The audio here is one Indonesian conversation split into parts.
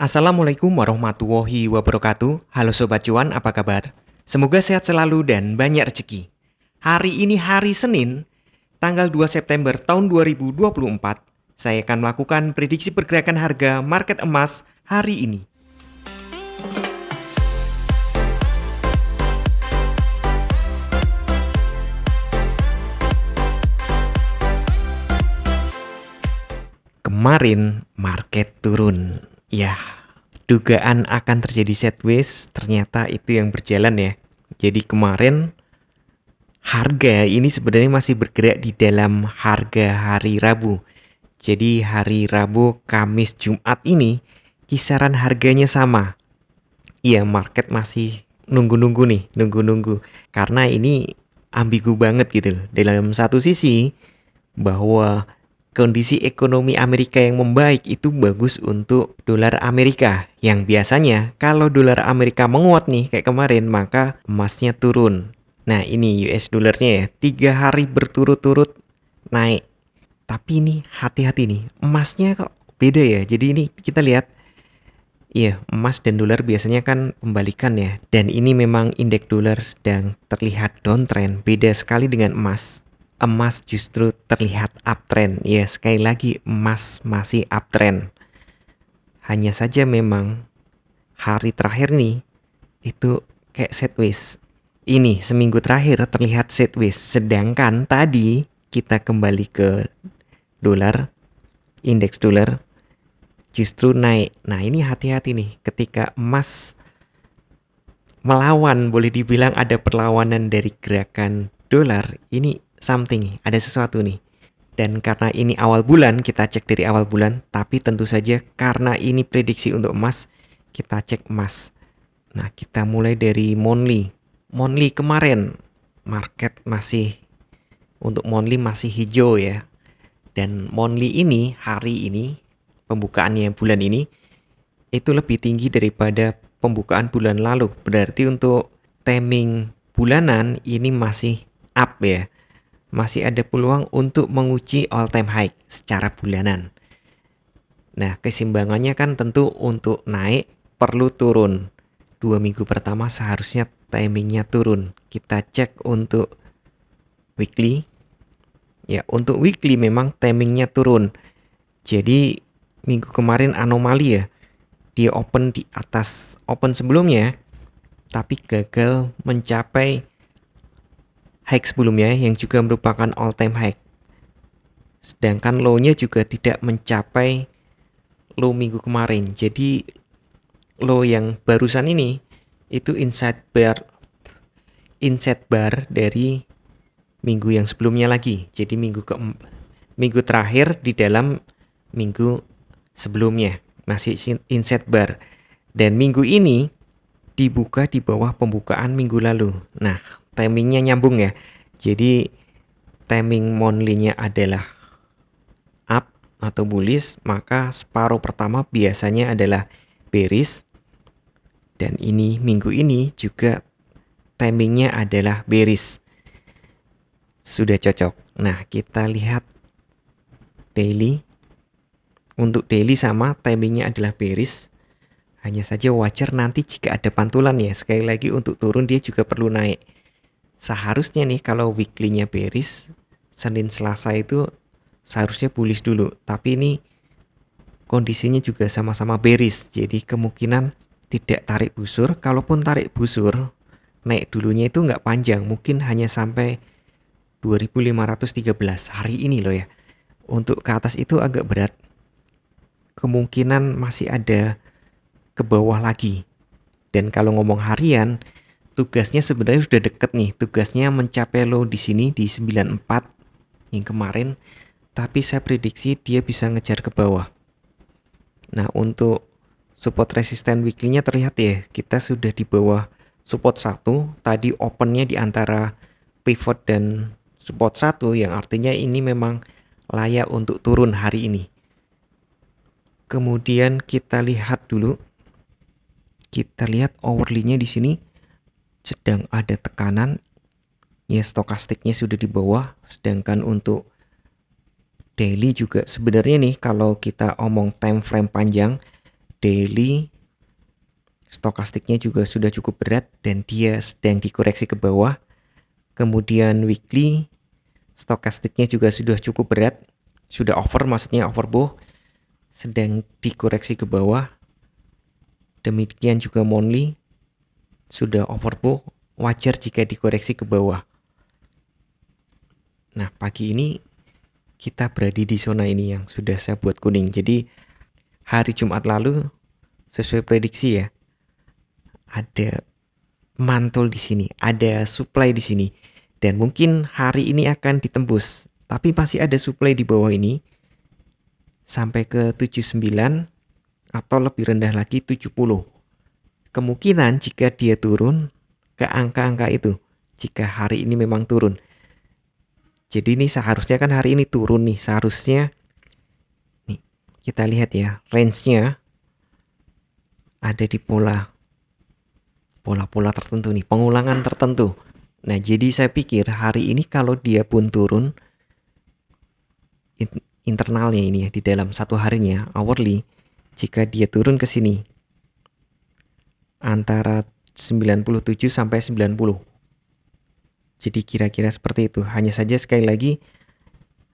Assalamualaikum warahmatullahi wabarakatuh. Halo Sobat Cuan, apa kabar? Semoga sehat selalu dan banyak rezeki. Hari ini hari Senin, tanggal 2 September tahun 2024. Saya akan melakukan prediksi pergerakan harga market emas hari ini. Kemarin market turun. Ya, dugaan akan terjadi sideways ternyata itu yang berjalan ya. Jadi kemarin harga ini sebenarnya masih bergerak di dalam harga hari Rabu. Jadi hari Rabu, Kamis, Jumat ini kisaran harganya sama. Iya, market masih nunggu-nunggu nih, nunggu-nunggu. Karena ini ambigu banget gitu loh. Dalam satu sisi bahwa kondisi ekonomi Amerika yang membaik itu bagus untuk dolar Amerika. Yang biasanya kalau dolar Amerika menguat nih kayak kemarin, maka emasnya turun. Nah ini US dollarnya ya, 3 hari berturut-turut naik. Tapi ini hati-hati nih, emasnya kok beda ya. Jadi ini kita lihat, iya emas dan dolar biasanya kan pembalikan ya. Dan ini memang indeks dolar sedang terlihat downtrend, beda sekali dengan emas. Emas justru terlihat uptrend. Ya, sekali lagi emas masih uptrend. Hanya saja memang hari terakhir nih itu kayak sideways. Ini seminggu terakhir terlihat sideways. Sedangkan tadi kita kembali ke dolar, indeks dolar justru naik. Nah, ini hati-hati nih ketika emas melawan, boleh dibilang ada perlawanan dari gerakan dolar. Ini something, ada sesuatu nih. Dan karena ini awal bulan, kita cek dari awal bulan. Tapi tentu saja karena ini prediksi untuk emas, kita cek emas. Nah, kita mulai dari monthly. Monthly kemarin, market masih, untuk monthly masih hijau ya. Dan monthly ini, hari ini, pembukaannya bulan ini, itu lebih tinggi daripada pembukaan bulan lalu. Berarti untuk timing bulanan ini masih up ya. Masih ada peluang untuk menguji all time high secara bulanan. Nah, keseimbangannya kan tentu untuk naik perlu turun. 2 minggu pertama seharusnya timingnya turun. Kita cek untuk weekly. Ya, untuk weekly memang timingnya turun. Jadi minggu kemarin anomali ya. Dia open di atas open sebelumnya, tapi gagal mencapai high sebelumnya yang juga merupakan all time high. Sedangkan low-nya juga tidak mencapai low minggu kemarin. Jadi low yang barusan ini itu inside bar dari minggu yang sebelumnya lagi. Jadi minggu terakhir di dalam minggu sebelumnya masih inside bar. Dan minggu ini dibuka di bawah pembukaan minggu lalu. Nah, timingnya nyambung ya. Jadi timing monthly-nya adalah up atau bullish, maka separuh pertama biasanya adalah bearish. Dan ini minggu ini juga timingnya adalah bearish. Sudah cocok. Nah, kita lihat daily. Untuk daily sama, timingnya adalah bearish. Hanya saja wajar nanti jika ada pantulan ya. Sekali lagi untuk turun dia juga perlu naik. Seharusnya nih kalau weekly-nya bearish, Senin Selasa itu seharusnya bullish dulu. Tapi ini kondisinya juga sama-sama bearish. Jadi kemungkinan tidak tarik busur. Kalaupun tarik busur, naik dulunya itu nggak panjang. Mungkin hanya sampai 2513 hari ini loh ya. Untuk ke atas itu agak berat. Kemungkinan masih ada ke bawah lagi. Dan kalau ngomong harian, tugasnya sebenarnya sudah deket nih. Tugasnya mencapai low di sini di 94 yang kemarin, tapi saya prediksi dia bisa ngejar ke bawah. Nah, untuk support resisten weekly-nya terlihat ya, kita sudah di bawah support 1. Tadi opennya di antara pivot dan support 1, yang artinya ini memang layak untuk turun hari ini. Kemudian kita lihat dulu. Kita lihat hourly-nya di sini sedang ada tekanan. Ya, stokastiknya sudah di bawah. Sedangkan untuk daily juga sebenarnya nih kalau kita omong time frame panjang, daily stokastiknya juga sudah cukup berat dan dia sedang dikoreksi ke bawah. Kemudian weekly stokastiknya juga sudah cukup berat, sudah over, maksudnya overbought, sedang dikoreksi ke bawah. Demikian juga monthly sudah overbought, wajar jika dikoreksi ke bawah. Nah, pagi ini kita berada di zona ini yang sudah saya buat kuning. Jadi hari Jumat lalu sesuai prediksi ya, ada mantul di sini, ada supply di sini. Dan mungkin hari ini akan ditembus, tapi masih ada supply di bawah ini sampai ke 79 atau lebih rendah lagi 70. Kemungkinan jika dia turun ke angka-angka itu, jika hari ini memang turun. Jadi ini seharusnya kan hari ini turun nih, seharusnya nih kita lihat ya, range-nya ada di pola-pola tertentu nih, pengulangan tertentu. Nah, jadi saya pikir hari ini kalau dia pun turun internalnya ini ya, di dalam satu harinya, hourly, jika dia turun ke sini antara 97 sampai 90. Jadi kira-kira seperti itu. Hanya saja sekali lagi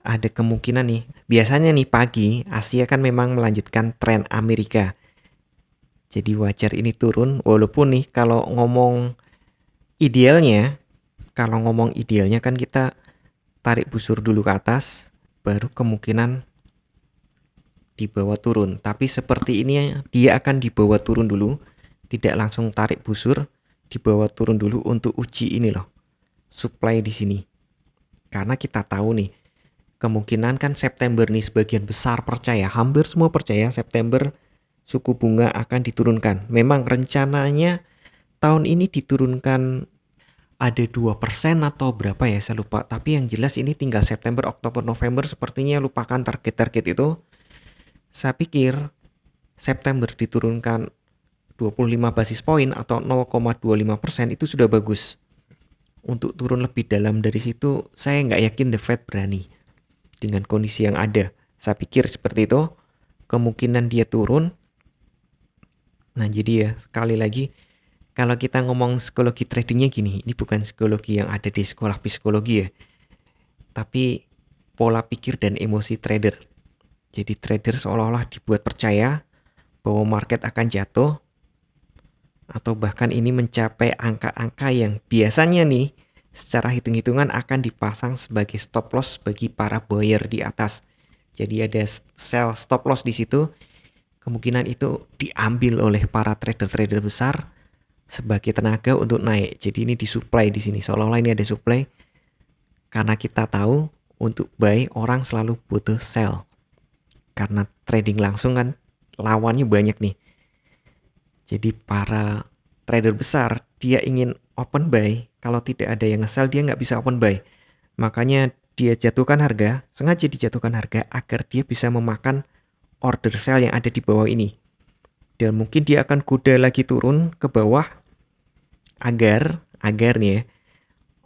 ada kemungkinan nih. Biasanya nih pagi Asia kan memang melanjutkan tren Amerika. Jadi wajar ini turun, walaupun nih kalau ngomong idealnya kan kita tarik busur dulu ke atas, baru kemungkinan dibawa turun. Tapi seperti ini dia akan dibawa turun dulu, tidak langsung tarik busur, dibawa turun dulu untuk uji ini loh, supply di sini. Karena kita tahu nih, kemungkinan kan September nih sebagian besar percaya, hampir semua percaya September suku bunga akan diturunkan. Memang rencananya tahun ini diturunkan ada 2% atau berapa ya, saya lupa. Tapi yang jelas ini tinggal September, Oktober, November, sepertinya lupakan target-target itu. Saya pikir September diturunkan 25 basis poin atau 0,25% itu sudah bagus. Untuk turun lebih dalam dari situ, saya nggak yakin The Fed berani dengan kondisi yang ada. Saya pikir seperti itu. Kemungkinan dia turun. Nah, jadi ya sekali lagi, kalau kita ngomong psikologi tradingnya gini, ini bukan psikologi yang ada di sekolah psikologi ya, tapi pola pikir dan emosi trader. Jadi trader seolah-olah dibuat percaya bahwa market akan jatuh, atau bahkan ini mencapai angka-angka yang biasanya nih secara hitung-hitungan akan dipasang sebagai stop loss bagi para buyer di atas. Jadi ada sell stop loss di situ. Kemungkinan itu diambil oleh para trader-trader besar sebagai tenaga untuk naik. Jadi ini disuplai di sini. Seolah-olah ini ada supply. Karena kita tahu untuk buy orang selalu butuh sell. Karena trading langsung kan lawannya banyak nih. Jadi para trader besar dia ingin open buy. Kalau tidak ada yang nge-sell dia nggak bisa open buy. Makanya dia jatuhkan harga, sengaja dijatuhkan harga agar dia bisa memakan order sell yang ada di bawah ini. Dan mungkin dia akan kuda lagi turun ke bawah agar nih ya,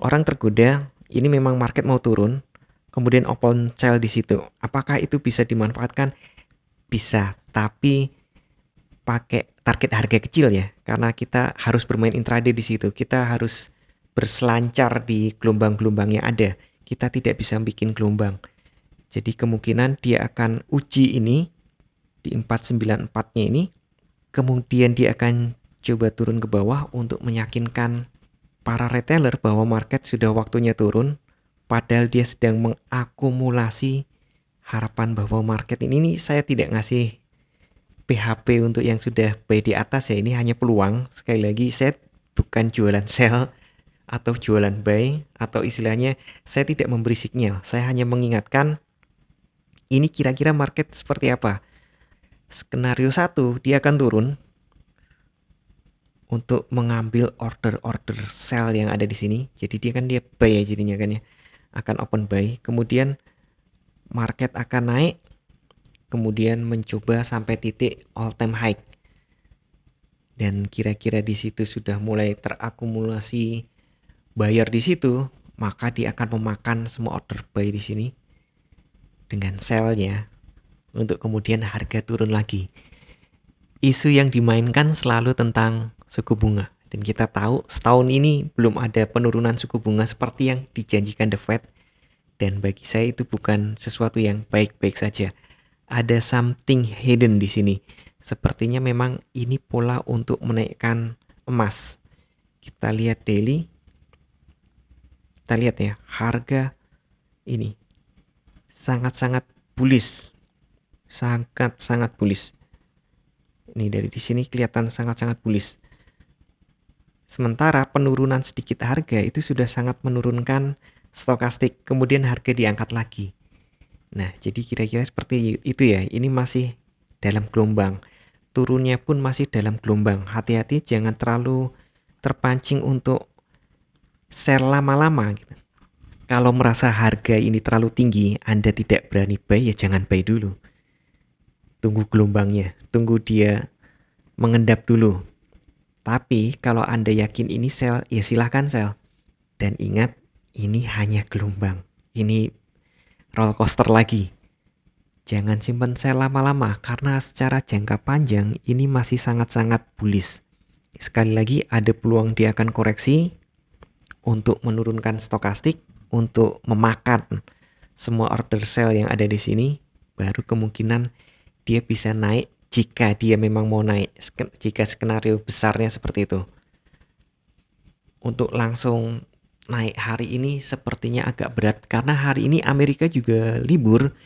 orang tergoda, ini memang market mau turun, kemudian open sell di situ. Apakah itu bisa dimanfaatkan? Bisa, tapi pakai target harga kecil ya, karena kita harus bermain intraday di situ. Kita harus berselancar di gelombang-gelombang yang ada. Kita tidak bisa bikin gelombang. Jadi kemungkinan dia akan uji ini di 494-nya ini, kemudian dia akan coba turun ke bawah untuk meyakinkan para retailer bahwa market sudah waktunya turun, padahal dia sedang mengakumulasi harapan bahwa market ini saya tidak ngasih PHP untuk yang sudah buy di atas ya, ini hanya peluang. Sekali lagi saya bukan jualan sell atau jualan buy, atau istilahnya saya tidak memberi sinyal, saya hanya mengingatkan ini kira-kira market seperti apa. Skenario 1, dia akan turun untuk mengambil order-order sell yang ada di sini. Jadi dia buy ya jadinya kan ya. Akan open buy. Kemudian market akan naik. Kemudian mencoba sampai titik all time high. Dan kira-kira di situ sudah mulai terakumulasi buyer di situ, maka dia akan memakan semua order buy di sini dengan sell-nya untuk kemudian harga turun lagi. Isu yang dimainkan selalu tentang suku bunga. Dan kita tahu setahun ini belum ada penurunan suku bunga seperti yang dijanjikan The Fed. Dan bagi saya itu bukan sesuatu yang baik-baik saja. Ada something hidden di sini. Sepertinya memang ini pola untuk menaikkan emas. Kita lihat daily. Kita lihat ya, harga ini sangat-sangat bullish. Sangat-sangat bullish. Ini dari di sini kelihatan sangat-sangat bullish. Sementara penurunan sedikit harga itu sudah sangat menurunkan stokastik. Kemudian harga diangkat lagi. Nah, jadi kira-kira seperti itu ya. Ini masih dalam gelombang. Turunnya pun masih dalam gelombang. Hati-hati jangan terlalu terpancing untuk sell lama-lama gitu. Kalau merasa harga ini terlalu tinggi, Anda tidak berani buy, ya jangan buy dulu. Tunggu gelombangnya, tunggu dia mengendap dulu. Tapi kalau Anda yakin ini sell, ya silahkan sell. Dan ingat, ini hanya gelombang. Ini roller coaster lagi. Jangan simpan sell lama-lama karena secara jangka panjang ini masih sangat-sangat bullish. Sekali lagi ada peluang dia akan koreksi untuk menurunkan stokastik, untuk memakan semua order sell yang ada di sini, baru kemungkinan dia bisa naik jika dia memang mau naik, jika skenario besarnya seperti itu. Untuk langsung naik hari ini sepertinya agak berat karena hari ini Amerika juga libur,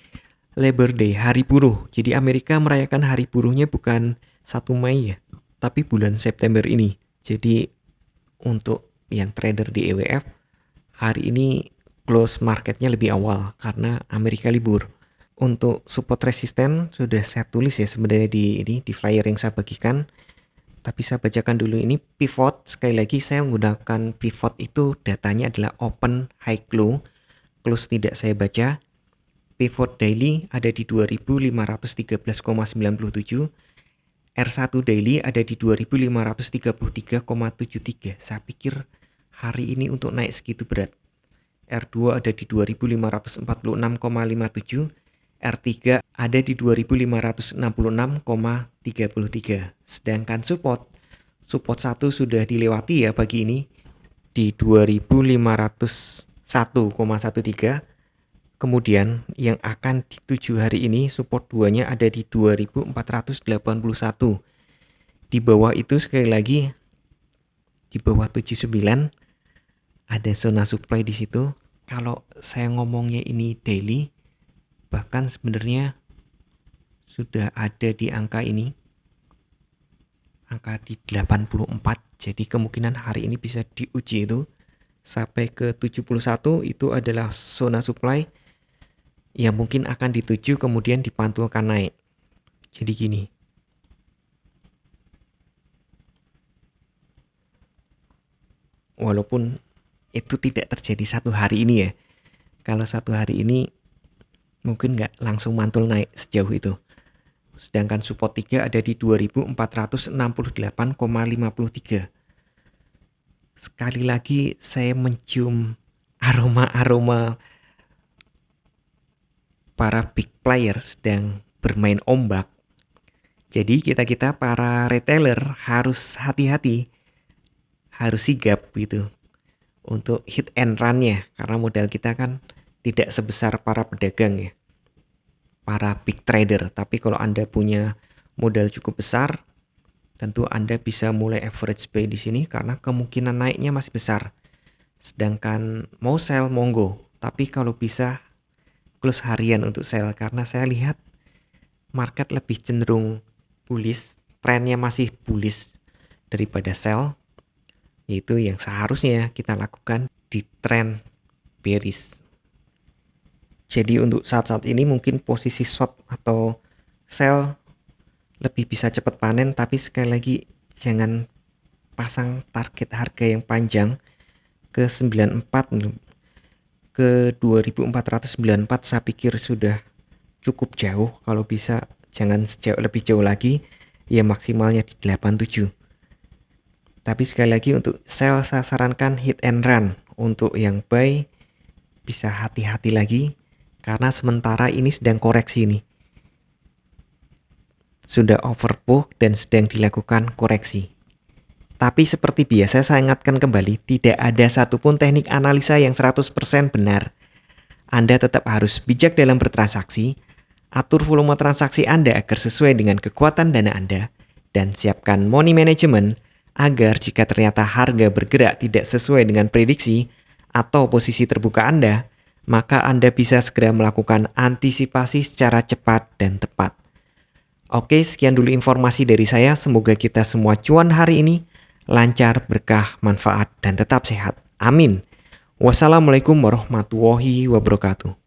Labor Day, hari buruh. Jadi Amerika merayakan hari buruhnya bukan 1 Mei ya, tapi bulan September ini. Jadi untuk yang trader di EWF, hari ini close marketnya lebih awal karena Amerika libur. Untuk support resisten sudah saya tulis ya sebenarnya di flyer yang saya bagikan. Tapi saya bacakan dulu ini pivot. Sekali lagi saya menggunakan pivot itu datanya adalah open, high, low. Close tidak saya baca. Pivot daily ada di 2513,97. R1 daily ada di 2533,73. Saya pikir hari ini untuk naik segitu berat. R2 ada di 2546,57. R3 ada di 2566,33. Sedangkan support 1 sudah dilewati ya pagi ini di 2501,13. Kemudian yang akan dituju hari ini support 2-nya ada di 2481. Di bawah itu sekali lagi di bawah 79 ada zona supply di situ. Kalau saya ngomongnya ini daily, bahkan sebenarnya sudah ada di angka ini, angka di 84. Jadi kemungkinan hari ini bisa diuji itu sampai ke 71. Itu adalah zona supply yang mungkin akan dituju kemudian dipantulkan naik. Jadi gini, walaupun itu tidak terjadi satu hari ini ya, kalau satu hari ini mungkin nggak langsung mantul naik sejauh itu. Sedangkan support 3 ada di 2468,53. Sekali lagi saya mencium aroma-aroma para big player sedang bermain ombak. Jadi kita-kita para retailer harus hati-hati, harus sigap gitu untuk hit and run-nya, karena modal kita kan tidak sebesar para pedagang ya, para big trader. Tapi kalau Anda punya modal cukup besar, tentu Anda bisa mulai average buy di sini karena kemungkinan naiknya masih besar. Sedangkan mau sell monggo, tapi kalau bisa close harian untuk sell karena saya lihat market lebih cenderung bullish, trennya masih bullish daripada sell, yaitu yang seharusnya kita lakukan di tren bearish. Jadi untuk saat-saat ini mungkin posisi short atau sell lebih bisa cepat panen, tapi sekali lagi jangan pasang target harga yang panjang ke 94, ke 2494. Saya pikir sudah cukup jauh. Kalau bisa jangan lebih jauh lagi, ya maksimalnya di 87. Tapi sekali lagi untuk sell saya sarankan hit and run. Untuk yang buy bisa hati-hati lagi karena sementara ini sedang koreksi nih. sudah overbook dan sedang dilakukan koreksi. Tapi seperti biasa saya ingatkan kembali, tidak ada satupun teknik analisa yang 100% benar. Anda tetap harus bijak dalam bertransaksi, atur volume transaksi Anda agar sesuai dengan kekuatan dana Anda, dan siapkan money management agar jika ternyata harga bergerak tidak sesuai dengan prediksi atau posisi terbuka Anda, maka Anda bisa segera melakukan antisipasi secara cepat dan tepat. Oke, sekian dulu informasi dari saya. Semoga kita semua cuan hari ini lancar, berkah, manfaat, dan tetap sehat. Amin. Wassalamualaikum warahmatullahi wabarakatuh.